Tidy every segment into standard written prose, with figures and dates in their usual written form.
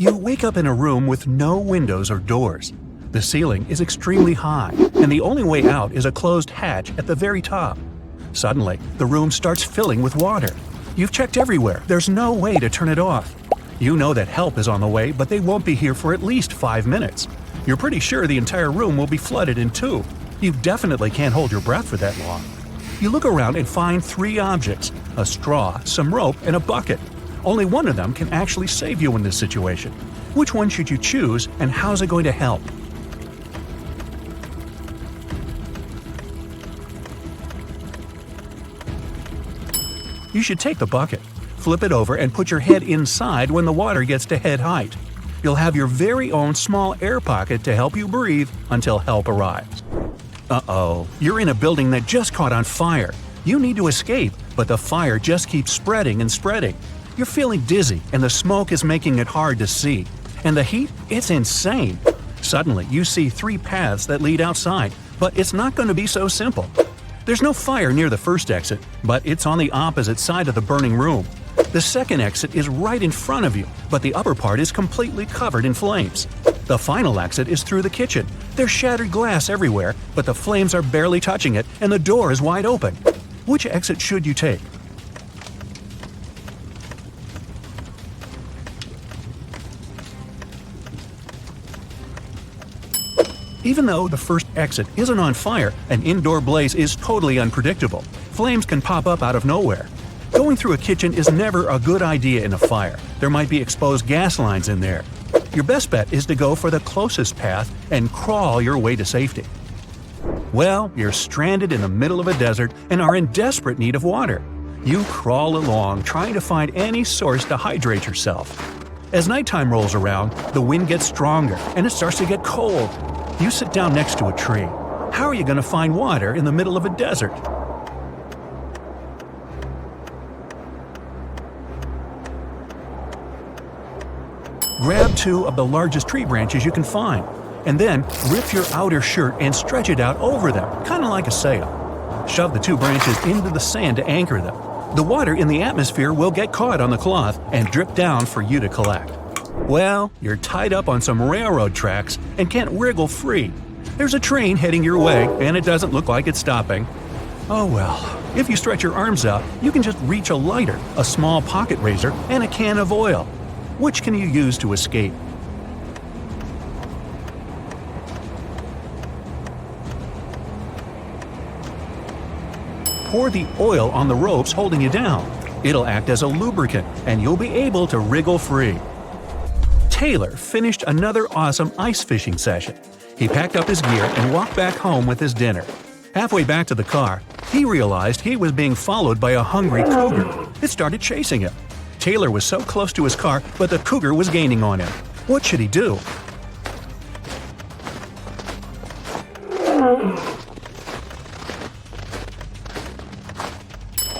You wake up in a room with no windows or doors. The ceiling is extremely high, and the only way out is a closed hatch at the very top. Suddenly, the room starts filling with water. You've checked everywhere. There's no way to turn it off. You know that help is on the way, but they won't be here for at least 5 minutes. You're pretty sure the entire room will be flooded in 2. You definitely can't hold your breath for that long. You look around and find 3 objects: a straw, some rope, and a bucket. Only one of them can actually save you in this situation. Which one should you choose, and how's it going to help? You should take the bucket, flip it over, and put your head inside when the water gets to head height. You'll have your very own small air pocket to help you breathe until help arrives. Uh-oh, you're in a building that just caught on fire. You need to escape, but the fire just keeps spreading and spreading. You're feeling dizzy, and the smoke is making it hard to see. And the heat? It's insane. Suddenly, you see 3 paths that lead outside, but it's not going to be so simple. There's no fire near the first exit, but it's on the opposite side of the burning room. The second exit is right in front of you, but the upper part is completely covered in flames. The final exit is through the kitchen. There's shattered glass everywhere, but the flames are barely touching it, and the door is wide open. Which exit should you take? Even though the first exit isn't on fire, an indoor blaze is totally unpredictable. Flames can pop up out of nowhere. Going through a kitchen is never a good idea in a fire. There might be exposed gas lines in there. Your best bet is to go for the closest path and crawl your way to safety. Well, you're stranded in the middle of a desert and are in desperate need of water. You crawl along, trying to find any source to hydrate yourself. As nighttime rolls around, the wind gets stronger and it starts to get cold. You sit down next to a tree. How are you going to find water in the middle of a desert? Grab 2 of the largest tree branches you can find, and then rip your outer shirt and stretch it out over them, kind of like a sail. Shove the 2 branches into the sand to anchor them. The water in the atmosphere will get caught on the cloth and drip down for you to collect. Well, you're tied up on some railroad tracks and can't wriggle free. There's a train heading your way, and it doesn't look like it's stopping. Oh well, if you stretch your arms out, you can just reach a lighter, a small pocket razor, and a can of oil. Which can you use to escape? Pour the oil on the ropes holding you down. It'll act as a lubricant, and you'll be able to wriggle free. Taylor finished another awesome ice fishing session. He packed up his gear and walked back home with his dinner. Halfway back to the car, he realized he was being followed by a hungry cougar. It started chasing him. Taylor was so close to his car, but the cougar was gaining on him. What should he do?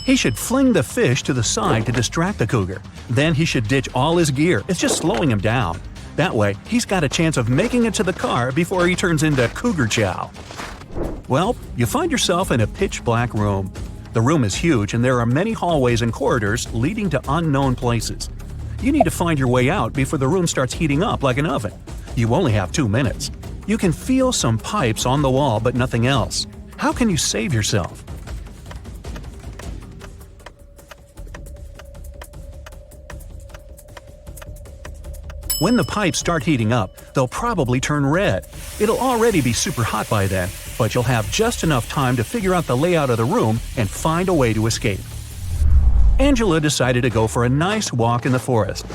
He should fling the fish to the side to distract the cougar. Then he should ditch all his gear. It's just slowing him down. That way, he's got a chance of making it to the car before he turns into cougar chow. Well, you find yourself in a pitch-black room. The room is huge and there are many hallways and corridors leading to unknown places. You need to find your way out before the room starts heating up like an oven. You only have 2 minutes. You can feel some pipes on the wall but nothing else. How can you save yourself? When the pipes start heating up, they'll probably turn red. It'll already be super hot by then, but you'll have just enough time to figure out the layout of the room and find a way to escape. Angela decided to go for a nice walk in the forest.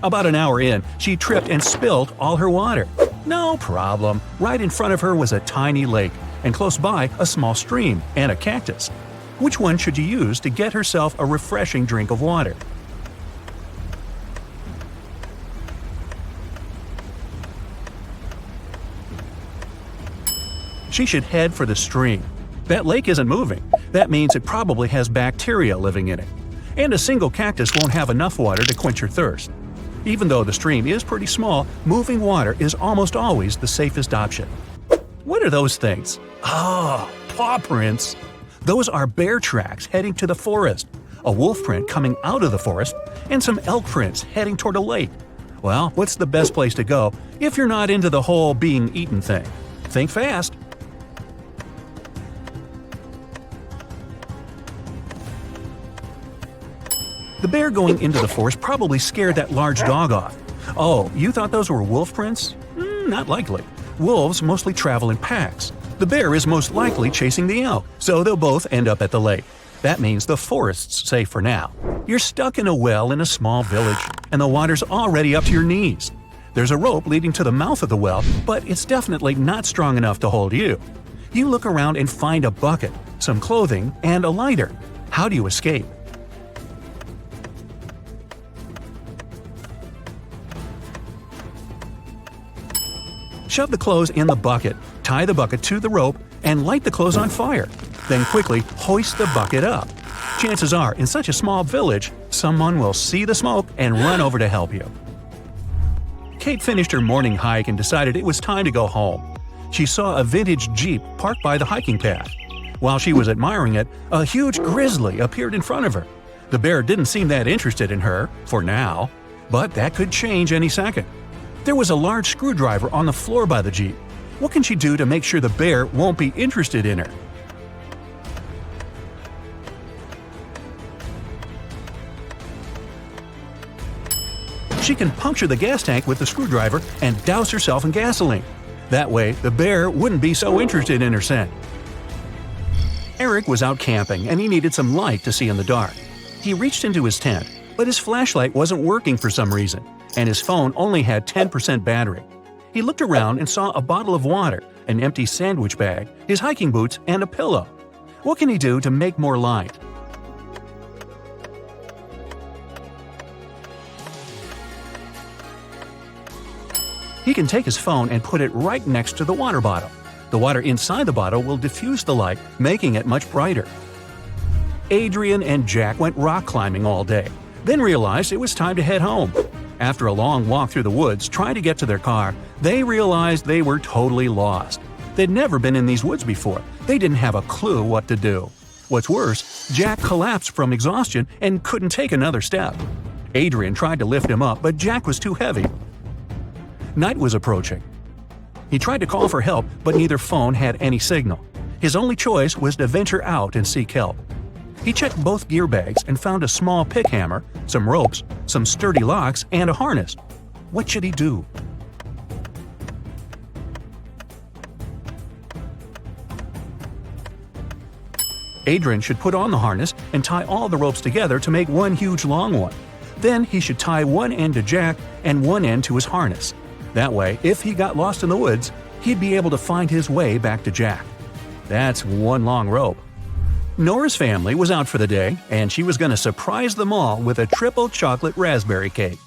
About an hour in, she tripped and spilled all her water. No problem. Right in front of her was a tiny lake, and close by a small stream and a cactus. Which one should you use to get herself a refreshing drink of water? She should head for the stream. That lake isn't moving. That means it probably has bacteria living in it. And a single cactus won't have enough water to quench your thirst. Even though the stream is pretty small, moving water is almost always the safest option. What are those things? Ah, paw prints. Those are bear tracks heading to the forest, a wolf print coming out of the forest, and some elk prints heading toward a lake. Well, what's the best place to go if you're not into the whole being eaten thing? Think fast. The bear going into the forest probably scared that large dog off. Oh, you thought those were wolf prints? Not likely. Wolves mostly travel in packs. The bear is most likely chasing the elk, so they'll both end up at the lake. That means the forest's safe for now. You're stuck in a well in a small village, and the water's already up to your knees. There's a rope leading to the mouth of the well, but it's definitely not strong enough to hold you. You look around and find a bucket, some clothing, and a lighter. How do you escape? Shove the clothes in the bucket, tie the bucket to the rope, and light the clothes on fire. Then quickly hoist the bucket up. Chances are, in such a small village, someone will see the smoke and run over to help you. Kate finished her morning hike and decided it was time to go home. She saw a vintage Jeep parked by the hiking path. While she was admiring it, a huge grizzly appeared in front of her. The bear didn't seem that interested in her, for now, but that could change any second. There was a large screwdriver on the floor by the Jeep. What can she do to make sure the bear won't be interested in her? She can puncture the gas tank with the screwdriver and douse herself in gasoline. That way, the bear wouldn't be so interested in her scent. Eric was out camping and he needed some light to see in the dark. He reached into his tent, but his flashlight wasn't working for some reason, and his phone only had 10% battery. He looked around and saw a bottle of water, an empty sandwich bag, his hiking boots, and a pillow. What can he do to make more light? He can take his phone and put it right next to the water bottle. The water inside the bottle will diffuse the light, making it much brighter. Adrian and Jack went rock climbing all day, then realized it was time to head home. After a long walk through the woods trying to get to their car, they realized they were totally lost. They'd never been in these woods before. They didn't have a clue what to do. What's worse, Jack collapsed from exhaustion and couldn't take another step. Adrian tried to lift him up, but Jack was too heavy. Night was approaching. He tried to call for help, but neither phone had any signal. His only choice was to venture out and seek help. He checked both gear bags and found a small pick hammer, some ropes, some sturdy locks, and a harness. What should he do? Adrian should put on the harness and tie all the ropes together to make one huge long one. Then he should tie one end to Jack and one end to his harness. That way, if he got lost in the woods, he'd be able to find his way back to Jack. That's one long rope. Nora's family was out for the day, and she was going to surprise them all with a triple chocolate raspberry cake.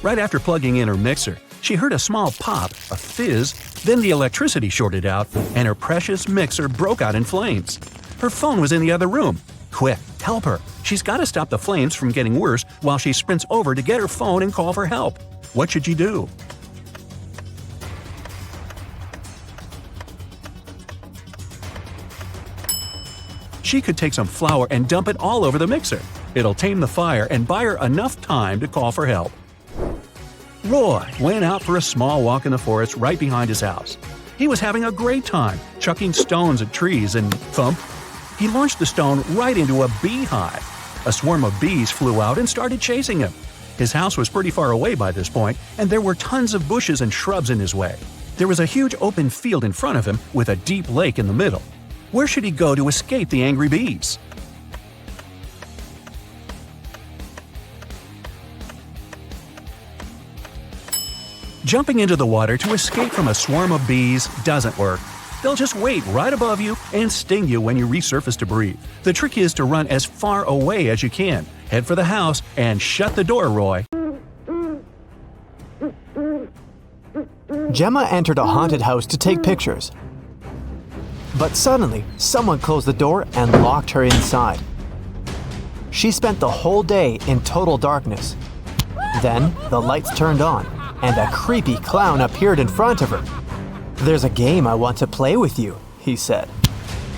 Right after plugging in her mixer, she heard a small pop, a fizz, then the electricity shorted out, and her precious mixer broke out in flames. Her phone was in the other room. Quick, help her. She's got to stop the flames from getting worse while she sprints over to get her phone and call for help. What should she do? She could take some flour and dump it all over the mixer. It'll tame the fire and buy her enough time to call for help. Roy went out for a small walk in the forest right behind his house. He was having a great time, chucking stones at trees and thump. He launched the stone right into a beehive. A swarm of bees flew out and started chasing him. His house was pretty far away by this point, and there were tons of bushes and shrubs in his way. There was a huge open field in front of him with a deep lake in the middle. Where should he go to escape the angry bees? Jumping into the water to escape from a swarm of bees doesn't work. They'll just wait right above you and sting you when you resurface to breathe. The trick is to run as far away as you can. Head for the house and shut the door, Roy. Gemma entered a haunted house to take pictures. But suddenly, someone closed the door and locked her inside. She spent the whole day in total darkness. Then, the lights turned on, and a creepy clown appeared in front of her. "There's a game I want to play with you," he said.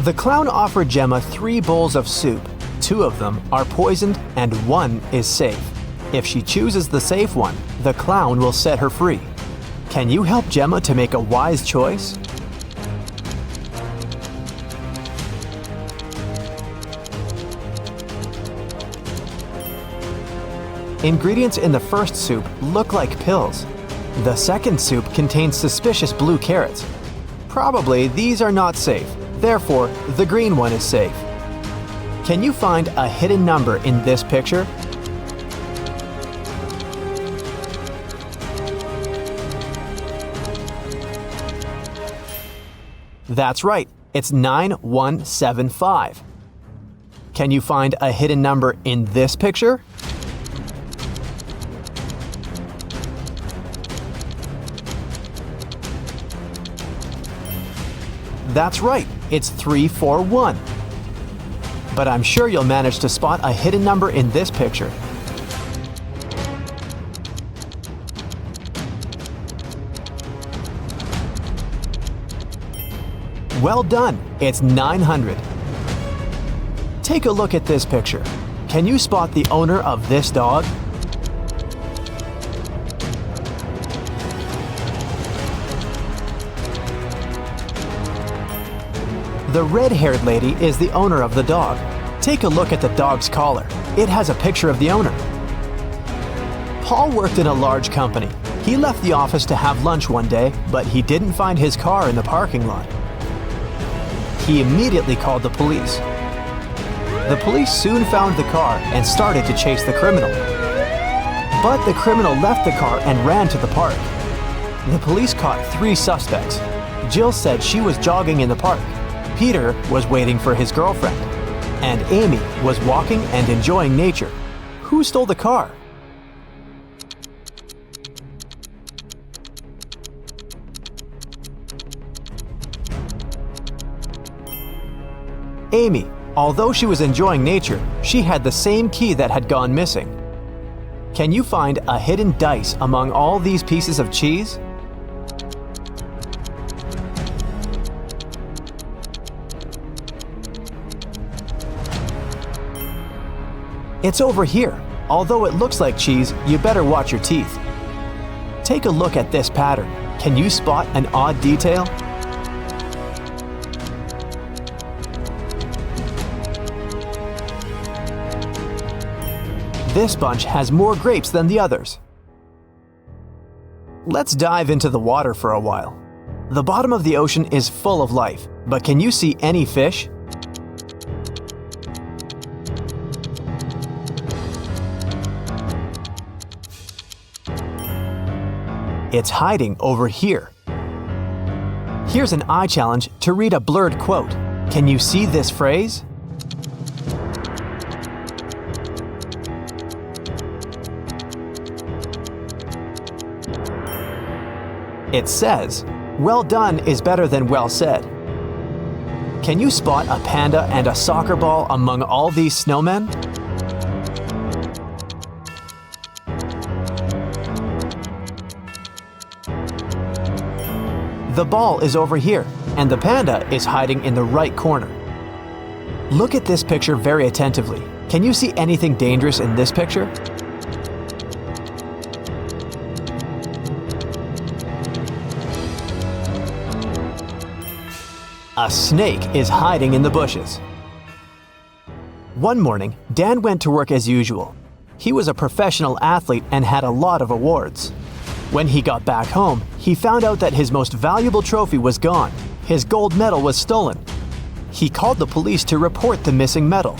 The clown offered Gemma 3 bowls of soup. 2 of them are poisoned and 1 is safe. If she chooses the safe one, the clown will set her free. Can you help Gemma to make a wise choice? Ingredients in the first soup look like pills. The second soup contains suspicious blue carrots. Probably these are not safe, therefore the green one is safe. Can you find a hidden number in this picture? That's right, it's 9175. Can you find a hidden number in this picture? That's right, it's 341. But I'm sure you'll manage to spot a hidden number in this picture. Well done, it's 900. Take a look at this picture. Can you spot the owner of this dog? The red-haired lady is the owner of the dog. Take a look at the dog's collar. It has a picture of the owner. Paul worked in a large company. He left the office to have lunch one day, but he didn't find his car in the parking lot. He immediately called the police. The police soon found the car and started to chase the criminal. But the criminal left the car and ran to the park. The police caught 3 suspects. Jill said she was jogging in the park. Peter was waiting for his girlfriend. And Amy was walking and enjoying nature. Who stole the car? Amy. Although she was enjoying nature, she had the same key that had gone missing. Can you find a hidden dice among all these pieces of cheese? It's over here. Although it looks like cheese, you better watch your teeth. Take a look at this pattern. Can you spot an odd detail? This bunch has more grapes than the others. Let's dive into the water for a while. The bottom of the ocean is full of life, but can you see any fish? It's hiding over here. Here's an eye challenge to read a blurred quote. Can you see this phrase? It says, "Well done is better than well said." Can you spot a panda and a soccer ball among all these snowmen? The ball is over here, and the panda is hiding in the right corner. Look at this picture very attentively. Can you see anything dangerous in this picture? A snake is hiding in the bushes. One morning, Dan went to work as usual. He was a professional athlete and had a lot of awards. When he got back home, he found out that his most valuable trophy was gone. His gold medal was stolen. He called the police to report the missing medal.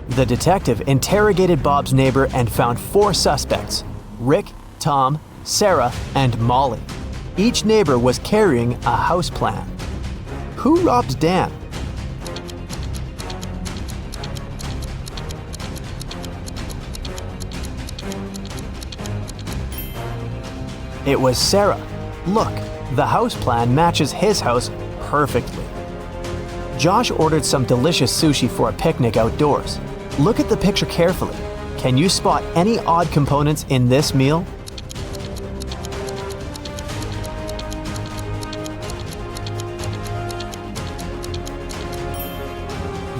The detective interrogated Bob's neighbor and found 4 suspects: Rick, Tom, Sarah, and Molly. Each neighbor was carrying a house plan. Who robbed Dan? It was Sarah. Look, the house plan matches his house perfectly. Josh ordered some delicious sushi for a picnic outdoors. Look at the picture carefully. Can you spot any odd components in this meal?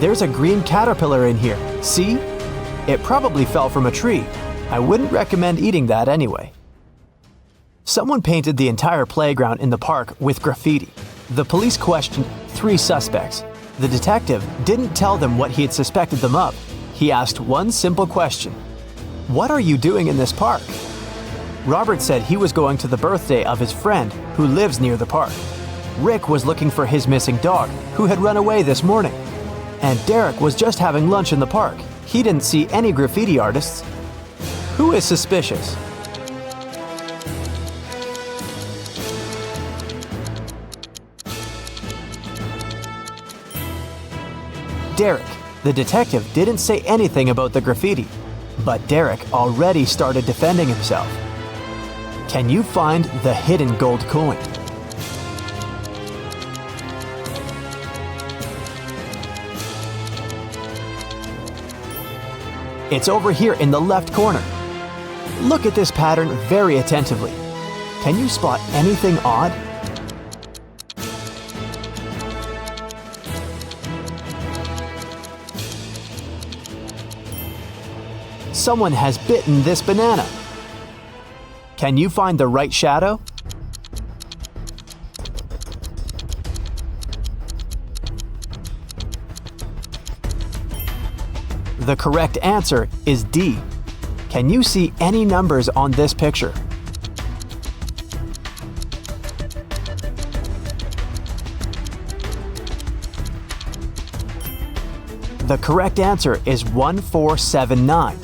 There's a green caterpillar in here. See? It probably fell from a tree. I wouldn't recommend eating that anyway. Someone painted the entire playground in the park with graffiti. The police questioned 3 suspects. The detective didn't tell them what he had suspected them of. He asked one simple question: "What are you doing in this park?" Robert said he was going to the birthday of his friend who lives near the park. Rick was looking for his missing dog, who had run away this morning. And Derek was just having lunch in the park. He didn't see any graffiti artists. Who is suspicious? Derek. The detective didn't say anything about the graffiti, but Derek already started defending himself. Can you find the hidden gold coin? It's over here in the left corner. Look at this pattern very attentively. Can you spot anything odd? Someone has bitten this banana. Can you find the right shadow? The correct answer is D. Can you see any numbers on this picture? The correct answer is 1479.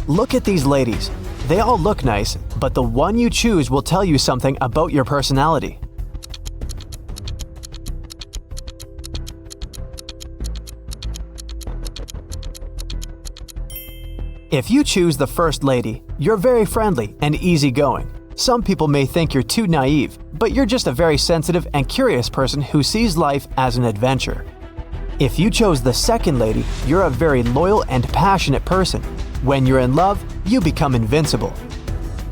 Look at these ladies. They all look nice, but the one you choose will tell you something about your personality. If you choose the first lady, you're very friendly and easygoing. Some people may think you're too naive, but you're just a very sensitive and curious person who sees life as an adventure. If you chose the second lady, you're a very loyal and passionate person. When you're in love, you become invincible.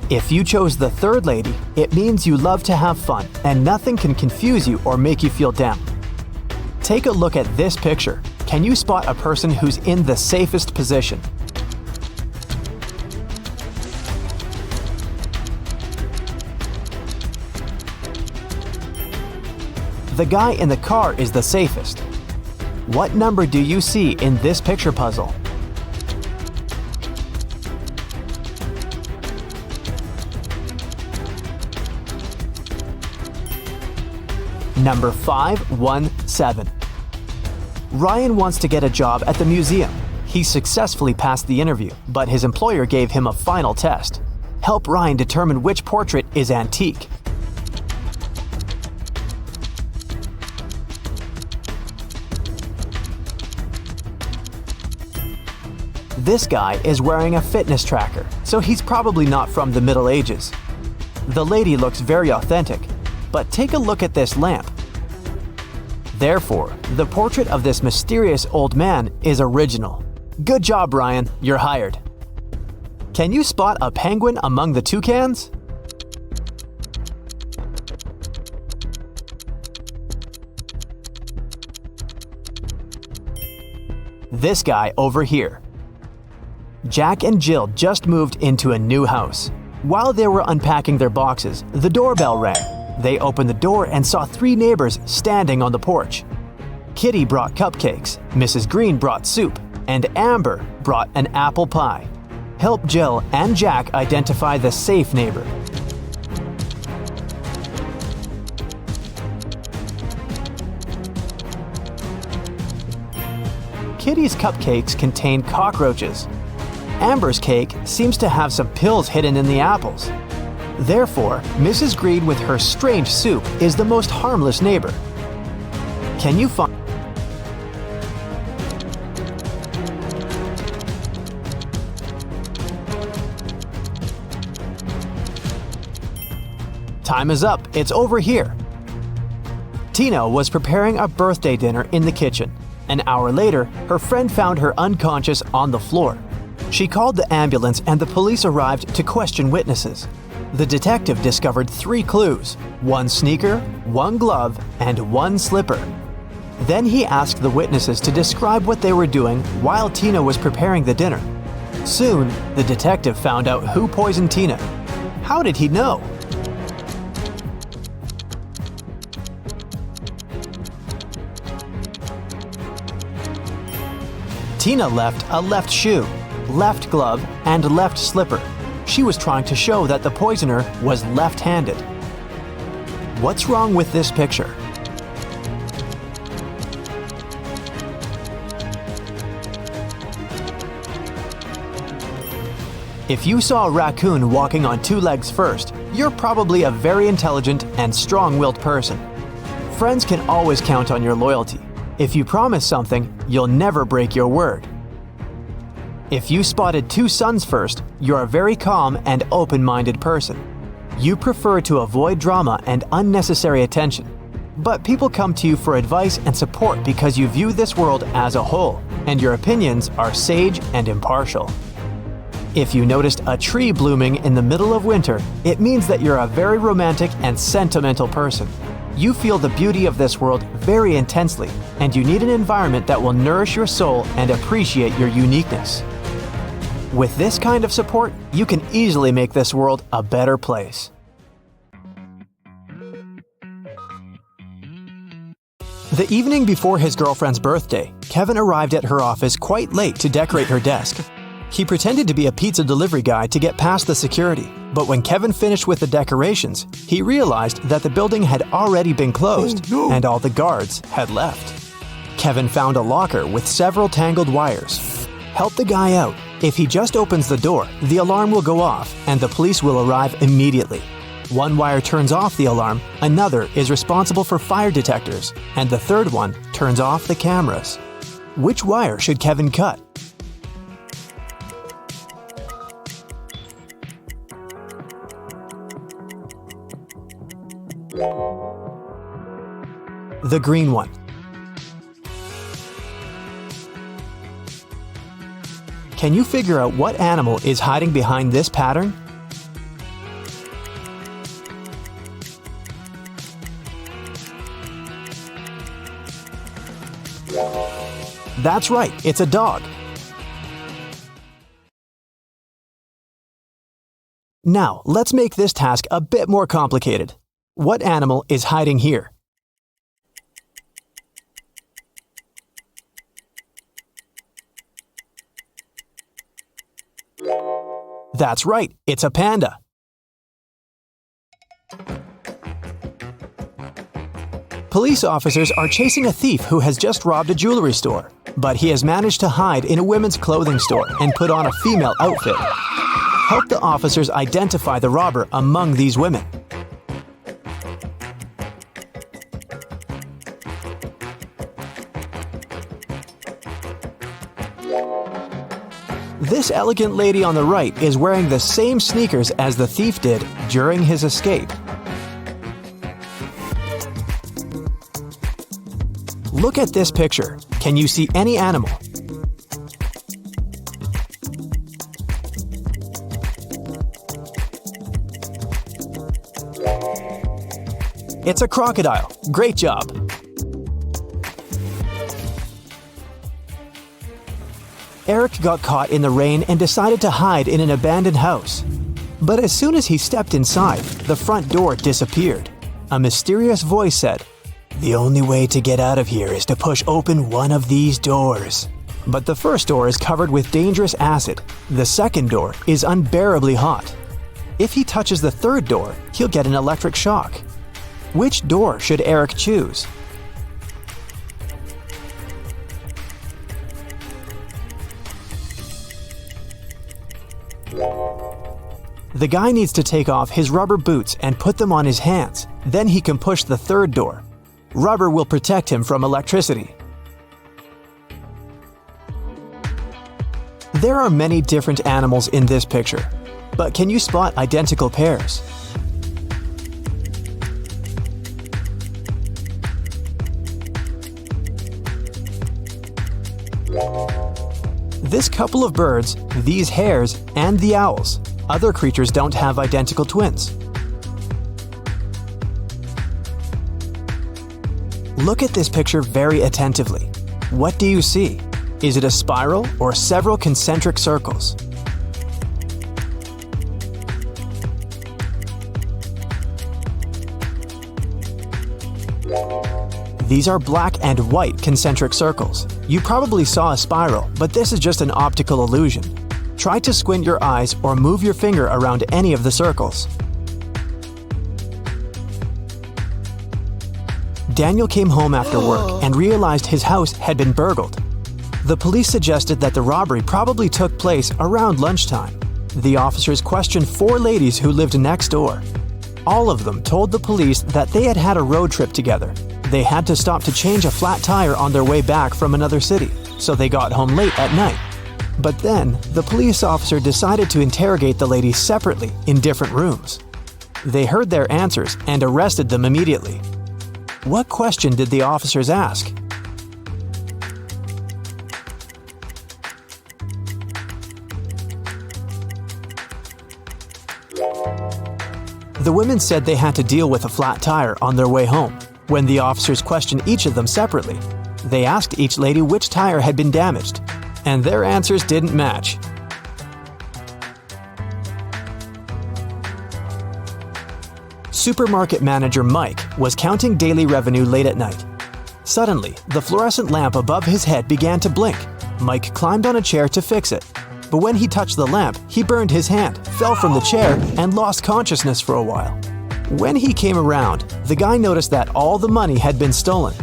If you chose the third lady, it means you love to have fun and nothing can confuse you or make you feel down. Take a look at this picture. Can you spot a person who's in the safest position? The guy in the car is the safest. What number do you see in this picture puzzle? Number 517. Ryan wants to get a job at the museum. He successfully passed the interview, but his employer gave him a final test. Help Ryan determine which portrait is antique. This guy is wearing a fitness tracker, so he's probably not from the Middle Ages. The lady looks very authentic, but take a look at this lamp. Therefore, the portrait of this mysterious old man is original. Good job, Ryan, you're hired. Can you spot a penguin among the toucans? This guy over here. Jack and Jill just moved into a new house. While they were unpacking their boxes, the doorbell rang. They opened the door and saw 3 neighbors standing on the porch. Kitty brought cupcakes, Mrs. Green brought soup, and Amber brought an apple pie. Help Jill and Jack identify the safe neighbor. Kitty's cupcakes contain cockroaches. Amber's cake seems to have some pills hidden in the apples. Therefore, Mrs. Green with her strange soup is the most harmless neighbor. Can you find... Time is up. It's over here. Tina was preparing a birthday dinner in the kitchen. An hour later, her friend found her unconscious on the floor. She called the ambulance and the police arrived to question witnesses. The detective discovered 3 clues: 1 sneaker, 1 glove, and 1 slipper. Then he asked the witnesses to describe what they were doing while Tina was preparing the dinner. Soon, the detective found out who poisoned Tina. How did he know? Tina left a left shoe, left glove, and left slipper. She was trying to show that the poisoner was left-handed. What's wrong with this picture? If you saw a raccoon walking on two legs first, you're probably a very intelligent and strong-willed person. Friends can always count on your loyalty. If you promise something, you'll never break your word. If you spotted two suns first, you're a very calm and open-minded person. You prefer to avoid drama and unnecessary attention. But people come to you for advice and support because you view this world as a whole, and your opinions are sage and impartial. If you noticed a tree blooming in the middle of winter, it means that you're a very romantic and sentimental person. You feel the beauty of this world very intensely, and you need an environment that will nourish your soul and appreciate your uniqueness. With this kind of support, you can easily make this world a better place. The evening before his girlfriend's birthday, Kevin arrived at her office quite late to decorate her desk. He pretended to be a pizza delivery guy to get past the security, but when Kevin finished with the decorations, he realized that the building had already been closed and all the guards had left. Kevin found a locker with several tangled wires. Help the guy out. If he just opens the door, the alarm will go off and the police will arrive immediately. One wire turns off the alarm, another is responsible for fire detectors, and the third one turns off the cameras. Which wire should Kevin cut? The green one. Can you figure out what animal is hiding behind this pattern? That's right, it's a dog. Now, let's make this task a bit more complicated. What animal is hiding here? That's right, it's a panda. Police officers are chasing a thief who has just robbed a jewelry store, but he has managed to hide in a women's clothing store and put on a female outfit. Help the officers identify the robber among these women. This elegant lady on the right is wearing the same sneakers as the thief did during his escape. Look at this picture. Can you see any animal? It's a crocodile. Great job. Eric got caught in the rain and decided to hide in an abandoned house. But as soon as he stepped inside, the front door disappeared. A mysterious voice said, "The only way to get out of here is to push open one of these doors." But the first door is covered with dangerous acid. The second door is unbearably hot. If he touches the third door, he'll get an electric shock. Which door should Eric choose? The guy needs to take off his rubber boots and put them on his hands. Then he can push the third door. Rubber will protect him from electricity. There are many different animals in this picture, but can you spot identical pairs? This couple of birds, these hares, and the owls. Other creatures don't have identical twins. Look at this picture very attentively. What do you see? Is it a spiral or several concentric circles? These are black and white concentric circles. You probably saw a spiral, but this is just an optical illusion. Try to squint your eyes or move your finger around any of the circles. Daniel came home after work and realized his house had been burgled. The police suggested that the robbery probably took place around lunchtime. The officers questioned 4 ladies who lived next door. All of them told the police that they had had a road trip together. They had to stop to change a flat tire on their way back from another city, so they got home late at night. But then, the police officer decided to interrogate the ladies separately in different rooms. They heard their answers and arrested them immediately. What question did the officers ask? The women said they had to deal with a flat tire on their way home. When the officers questioned each of them separately, they asked each lady which tire had been damaged, and their answers didn't match. Supermarket manager Mike was counting daily revenue late at night. Suddenly, the fluorescent lamp above his head began to blink. Mike climbed on a chair to fix it. But when he touched the lamp, he burned his hand, fell from the chair, and lost consciousness for a while. When he came around, the guy noticed that all the money had been stolen.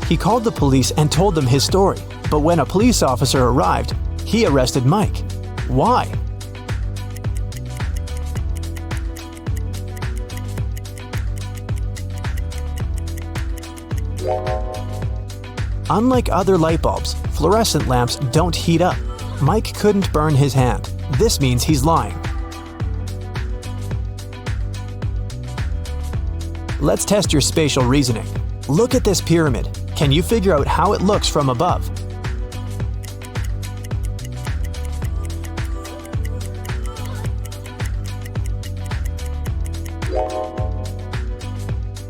He called the police and told them his story, but when a police officer arrived, he arrested Mike. Why? Unlike other light bulbs, fluorescent lamps don't heat up. Mike couldn't burn his hand. This means he's lying. Let's test your spatial reasoning. Look at this pyramid. Can you figure out how it looks from above?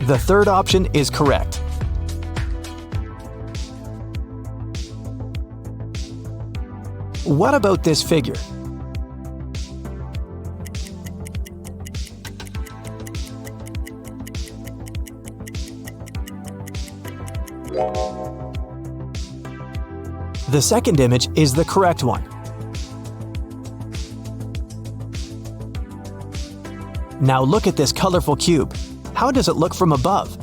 The third option is correct. What about this figure? The second image is the correct one. Now look at this colorful cube. How does it look from above?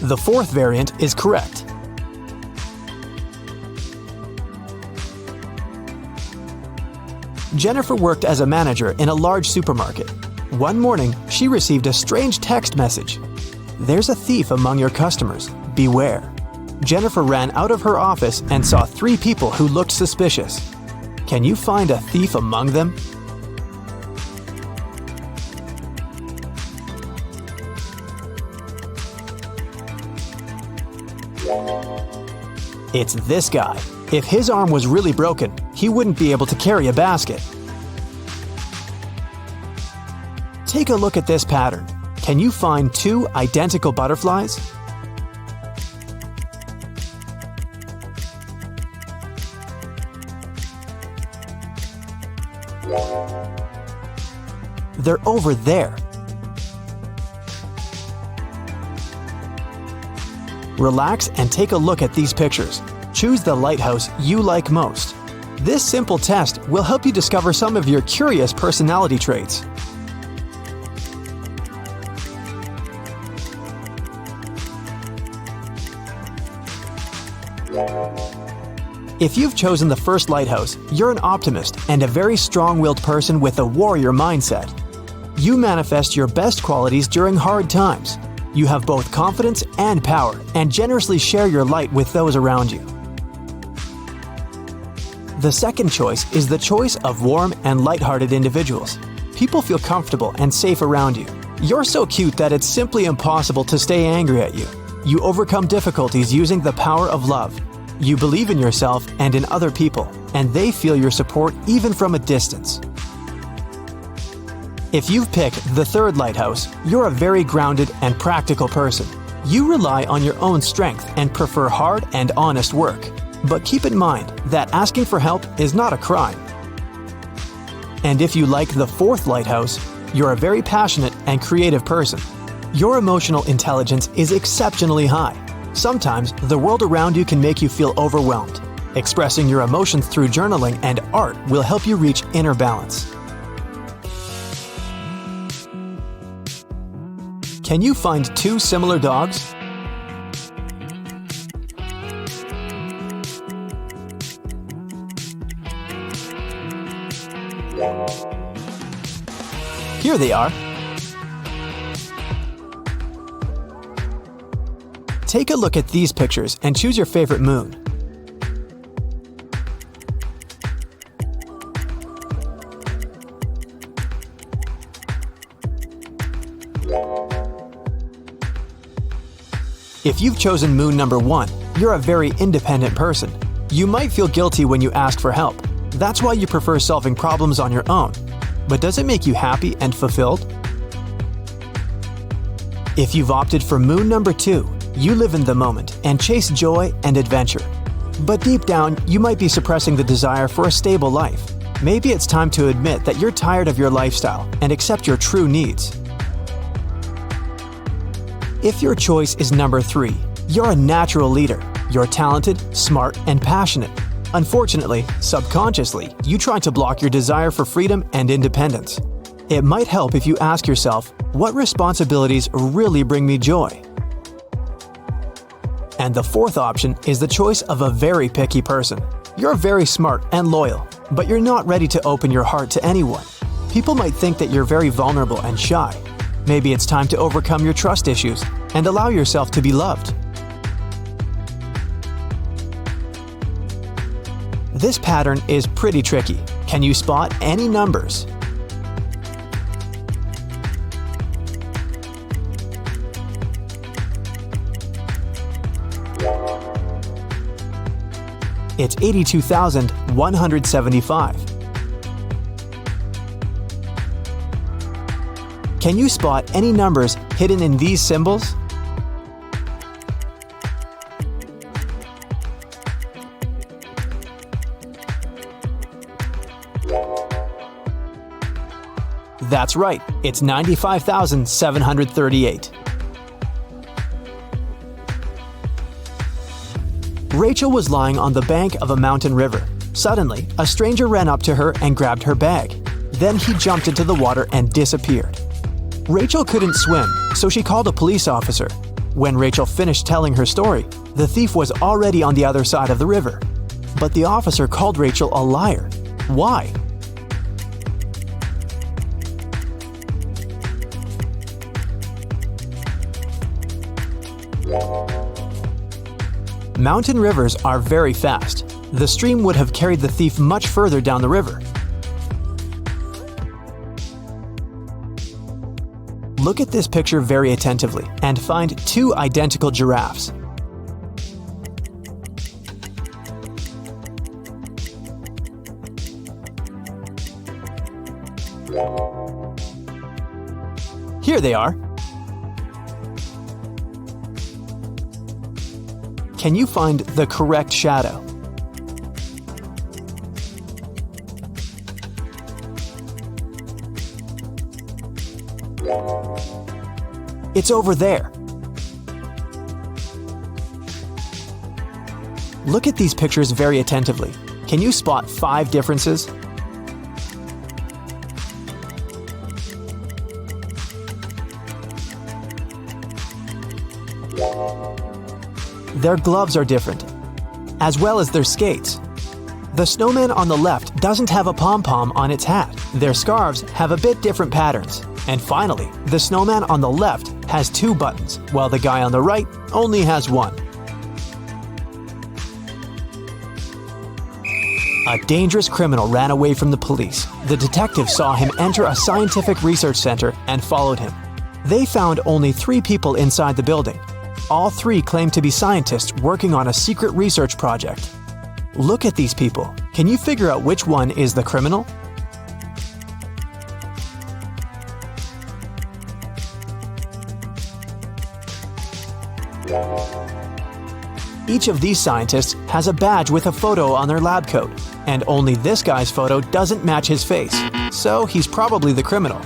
The fourth variant is correct. Jennifer worked as a manager in a large supermarket. One morning, she received a strange text message. "There's a thief among your customers. Beware." Jennifer ran out of her office and saw 3 people who looked suspicious. Can you find a thief among them? It's this guy. If his arm was really broken, he wouldn't be able to carry a basket. Take a look at this pattern. Can you find 2 identical butterflies? They're over there. Relax and take a look at these pictures. Choose the lighthouse you like most. This simple test will help you discover some of your curious personality traits. If you've chosen the first lighthouse, you're an optimist and a very strong-willed person with a warrior mindset. You manifest your best qualities during hard times. You have both confidence and power, and generously share your light with those around you. The second choice is the choice of warm and lighthearted individuals. People feel comfortable and safe around you. You're so cute that it's simply impossible to stay angry at you. You overcome difficulties using the power of love. You believe in yourself and in other people, and they feel your support even from a distance. If you've picked the third lighthouse, you're a very grounded and practical person. You rely on your own strength and prefer hard and honest work. But keep in mind that asking for help is not a crime. And if you like the fourth lighthouse, you're a very passionate and creative person. Your emotional intelligence is exceptionally high. Sometimes the world around you can make you feel overwhelmed. Expressing your emotions through journaling and art will help you reach inner balance. Can you find two similar dogs? Here they are. Take a look at these pictures and choose your favorite moon. If you've chosen moon number 1, you're a very independent person. You might feel guilty when you ask for help. That's why you prefer solving problems on your own. But does it make you happy and fulfilled? If you've opted for moon number 2, you live in the moment and chase joy and adventure. But deep down, you might be suppressing the desire for a stable life. Maybe it's time to admit that you're tired of your lifestyle and accept your true needs. If your choice is number 3, you're a natural leader. You're talented, smart, and passionate. Unfortunately, subconsciously, you try to block your desire for freedom and independence. It might help if you ask yourself, what responsibilities really bring me joy? And the fourth option is the choice of a very picky person. You're very smart and loyal, but you're not ready to open your heart to anyone. People might think that you're very vulnerable and shy. Maybe it's time to overcome your trust issues and allow yourself to be loved. This pattern is pretty tricky. Can you spot any numbers? It's 82,175. Can you spot any numbers hidden in these symbols? That's right, it's 95,738. Rachel was lying on the bank of a mountain river. Suddenly, a stranger ran up to her and grabbed her bag. Then he jumped into the water and disappeared. Rachel couldn't swim, so she called a police officer. When Rachel finished telling her story, the thief was already on the other side of the river. But the officer called Rachel a liar. Why? Mountain rivers are very fast. The stream would have carried the thief much further down the river. Look at this picture very attentively and find two identical giraffes. Here they are. Can you find the correct shadow? It's over there. Look at these pictures very attentively. Can you spot 5 differences? Their gloves are different, as well as their skates. The snowman on the left doesn't have a pom-pom on its hat. Their scarves have a bit different patterns. And finally, the snowman on the left has 2 buttons, while the guy on the right only has 1. A dangerous criminal ran away from the police. The detective saw him enter a scientific research center and followed him. They found only 3 people inside the building. All 3 claimed to be scientists working on a secret research project. Look at these people. Can you figure out which one is the criminal? Each of these scientists has a badge with a photo on their lab coat, and only this guy's photo doesn't match his face, so he's probably the criminal.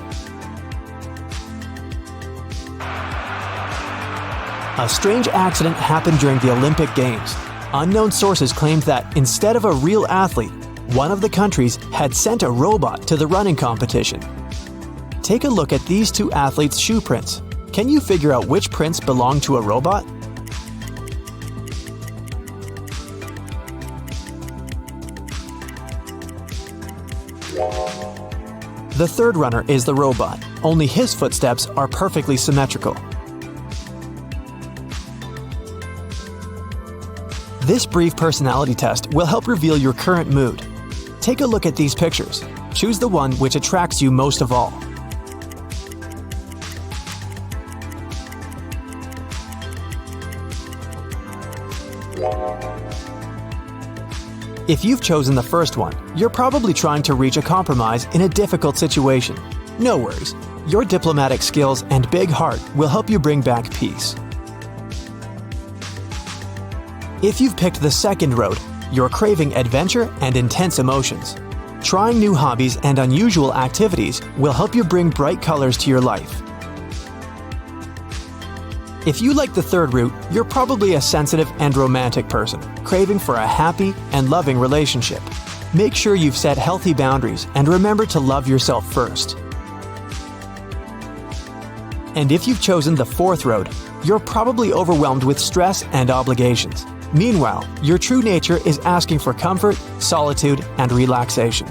A strange accident happened during the Olympic Games. Unknown sources claimed that instead of a real athlete, one of the countries had sent a robot to the running competition. Take a look at these two athletes' shoe prints. Can you figure out which prints belong to a robot? The third runner is the robot, only his footsteps are perfectly symmetrical. This brief personality test will help reveal your current mood. Take a look at these pictures. Choose the one which attracts you most of all. If you've chosen the first one, you're probably trying to reach a compromise in a difficult situation. No worries. Your diplomatic skills and big heart will help you bring back peace. If you've picked the second road, you're craving adventure and intense emotions. Trying new hobbies and unusual activities will help you bring bright colors to your life. If you like the third route, you're probably a sensitive and romantic person, craving for a happy and loving relationship. Make sure you've set healthy boundaries and remember to love yourself first. And if you've chosen the fourth road, you're probably overwhelmed with stress and obligations. Meanwhile, your true nature is asking for comfort, solitude, and relaxation.